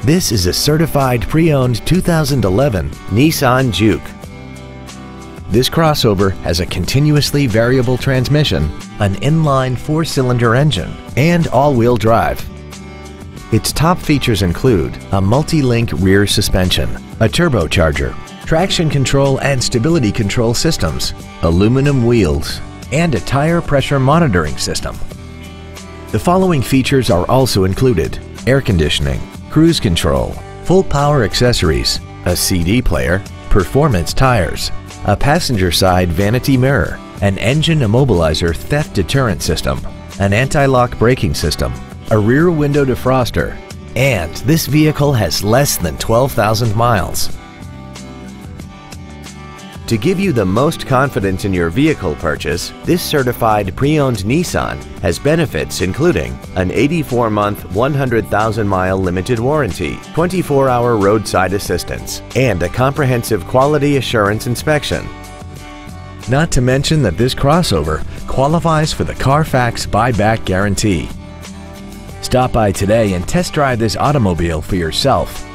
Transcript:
This is a certified pre-owned 2011 Nissan Juke. This crossover has a continuously variable transmission, an inline 4-cylinder engine, and all-wheel drive. Its top features include a multi-link rear suspension, a turbocharger, traction control and stability control systems, aluminum wheels, and a tire pressure monitoring system. The following features are also included: air conditioning, cruise control, full power accessories, a CD player, performance tires, a passenger side vanity mirror, an engine immobilizer theft deterrent system, an anti-lock braking system, a rear window defroster, and this vehicle has less than 12,000 miles. To give you the most confidence in your vehicle purchase, this certified pre-owned Nissan has benefits including an 84-month, 100,000-mile limited warranty, 24-hour roadside assistance, and a comprehensive quality assurance inspection. Not to mention that this crossover qualifies for the Carfax buyback guarantee. Stop by today and test drive this automobile for yourself.